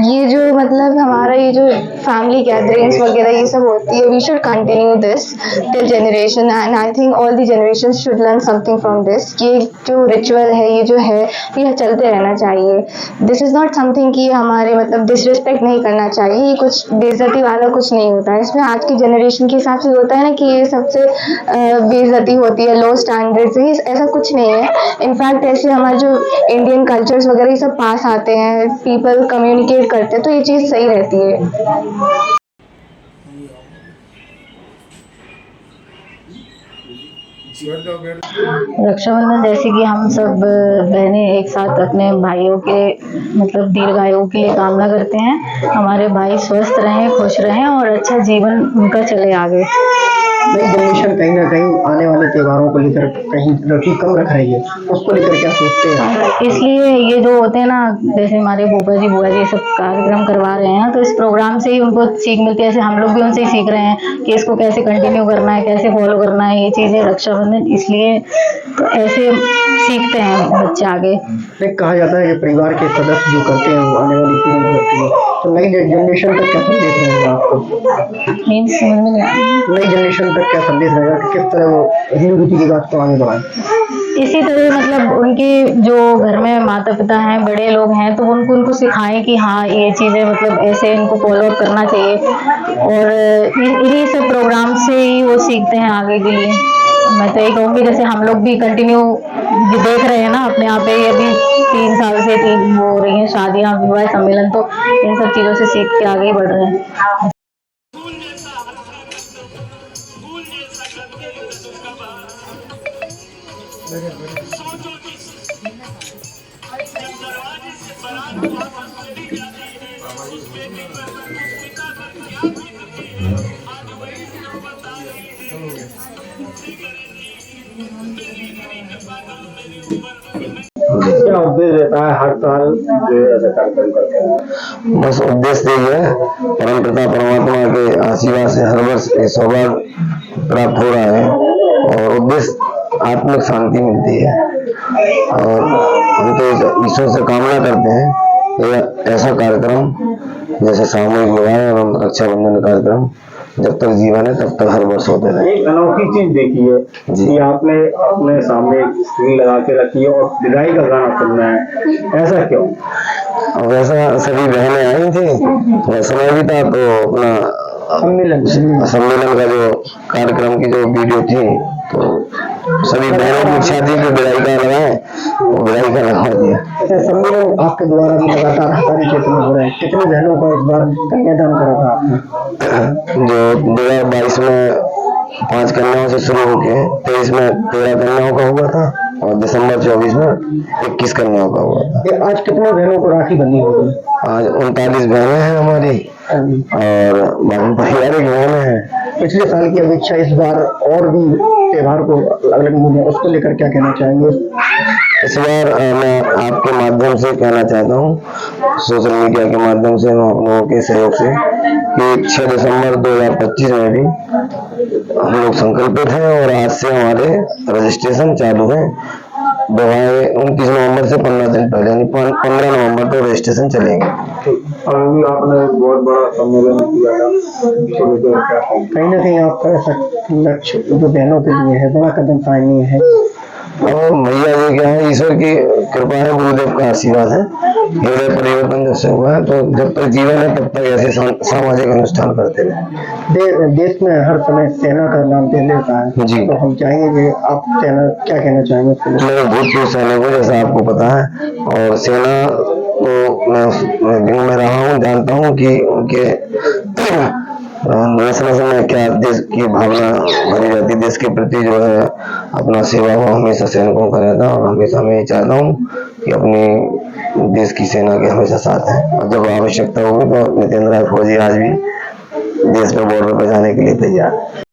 ये जो मतलब हमारा ये जो फैमिली गैदरिंग्स वगैरह ये सब होती है, we should continue this till generation and I think all the generation should learn something from this. ये जो रिचुअल है ये जो है ये चलते रहना चाहिए। दिस इज़ नॉट समथिंग कि हमारे मतलब डिसरिस्पेक्ट नहीं करना चाहिए, ये कुछ बेइज्जती वाला कुछ नहीं होता है इसमें। आज की जनरेशन के हिसाब से होता है ना कि ये सबसे बेइज्जती होती है, लो स्टैंडर्ड से, ऐसा कुछ नहीं है। इनफैक्ट ऐसे हमारे जो इंडियन कल्चर्स वगैरह ये सब पास आते हैं, पीपल कम्युनिकेट करते हैं, तो ये चीज़ सही रहती है। रक्षाबंधन जैसे कि हम सब बहनें एक साथ अपने भाइयों के मतलब दीर्घायु के लिए कामना करते हैं, हमारे भाई स्वस्थ रहें, खुश रहें और अच्छा जीवन उनका चले आगे। नई जनरेशन कहीं ना कहीं आने वाले त्योहारों को लेकर कहीं रुचि कम रख रही है, उसको लेकर क्या सोचते हैं? इसलिए ये जो होते हैं ना, जैसे हमारे फूफा जी बुआ जी ये सब कार्यक्रम करवा रहे हैं, तो इस प्रोग्राम से ही उनको सीख मिलती है। ऐसे हम लोग भी उनसे ही सीख रहे हैं कि इसको कैसे कंटिन्यू करना है, कैसे फॉलो करना है ये चीज़ें रक्षाबंधन, इसलिए तो ऐसे सीखते हैं बच्चे आगे। कहा जाता है कि परिवार के सदस्य जो करते हैं वो आने वाली पीढ़ी को करती है, तो नई जनरेशन तक क्या संदेश रहेगा आपको? मीन्स समझ में नहीं आया। नई जनरेशन तक क्या संदेश रहेगा कि किस तरह वो हिंदू रीति रिवाज को आगे बढ़ाएं? इसी तरह मतलब उनके जो घर में माता पिता हैं, बड़े लोग हैं, तो उनको सिखाएं कि हाँ ये चीज़ें मतलब ऐसे इनको फॉलो करना चाहिए, और इन्हीं सब प्रोग्राम से ही वो सीखते हैं आगे के लिए। मैं तो यही कहूँगी जैसे हम लोग भी कंटिन्यू देख रहे हैं ना अपने यहाँ पे, अभी 3 साल से हो रही हैं शादियाँ, विवाह सम्मेलन, तो इन सब चीज़ों से सीख के आगे बढ़ रहे हैं। क्या उद्देश्य रहता है हर साल जो ऐसा कार्यक्रम करते हैं? बस उद्देश्य यही है, परम पिता परमात्मा के आशीर्वाद से हर वर्ष सौभाग्य प्राप्त हो रहा है, और उद्देश्य आत्मिक शांति मिलती है। और हम तो ईश्वर से कामना करते हैं ऐसा कार्यक्रम जैसे सामूहिक विवाह एवं रक्षाबंधन कार्यक्रम जब तक जीवन है तब तक हर वर्ष होते रहे। एक अनोखी चीज देखी है कि आपने अपने सामने स्क्रीन लगा के रखी है और विदाई का गाना सुनना है, ऐसा क्यों? और वैसा सभी बहनें आई थी, समय भी था, तो अपना सम्मेलन का जो कार्यक्रम की जो वीडियो थी, तो सभी बहनों की इच्छा थी कि विदाई का लगाएं, तो विदाई का लगा दिया। सम्मेलन आपके द्वारा भी लगातार हमारे क्षेत्र में हो रहा है, कितनी बहनों का इस बार कन्यादान करा था आपने? जो 2022 में 5 कन्याओं से शुरू होके 23 में 13 कन्याओं का हुआ था, और दिसंबर 24 में 21 कन्याओं का हुआ था। आज कितने बहनों को राखी बंधी होगी? आज 39 बहनें हैं हमारी, और बाकी पारिवारिक बहनें हैं। पिछले साल की अपेक्षा इस बार और भी त्योहार को अलग अलग मूल्य, उसको लेकर क्या कहना चाहेंगे? इस बार मैं आपके माध्यम से कहना चाहता हूँ, सोशल मीडिया के माध्यम से, हम आप लोगों के सहयोग से, कि 6 दिसंबर 2025 में भी हम लोग संकल्पित हैं, और आज से हमारे रजिस्ट्रेशन चालू है। विवाह 29 नवंबर से 15 दिन पहले, यानी 15 नवंबर तो रजिस्ट्रेशन चलेंगे। अभी आपने बहुत बड़ा सम्मेलन किया था, कहीं ना कहीं आपका ऐसा लक्ष्य जो बहनों के लिए है बड़ा कदम उठानी है। और भैया जी क्या है, ईश्वर की कृपा है, गुरुदेव का आशीर्वाद है, हृदय परिवर्तन जब से हुआ है, तो जब तक जीवन है तब तक ऐसे सामाजिक अनुष्ठान करते रहे। देश में हर समय सेना का नाम दे लेता है जी, तो हम चाहेंगे कि आप सेना क्या कहना चाहेंगे? मैं भूतपूर्व सैनिक हूँ, जैसा आपको पता है, और सेना तो मैं रहा हूँ, जानता हूँ कि उनके नस में क्या देश की भावना भरी जाती है, देश के प्रति जो है अपना सेवा वो हमेशा सैनिकों का रहता है, और हमेशा मैं ये चाहता हूँ कि अपनी देश की सेना के हमेशा साथ है, और जब आवश्यकता होगी तो नितेंद्र राय फौजी आज भी देश में बॉर्डर पर जाने के लिए तैयार है।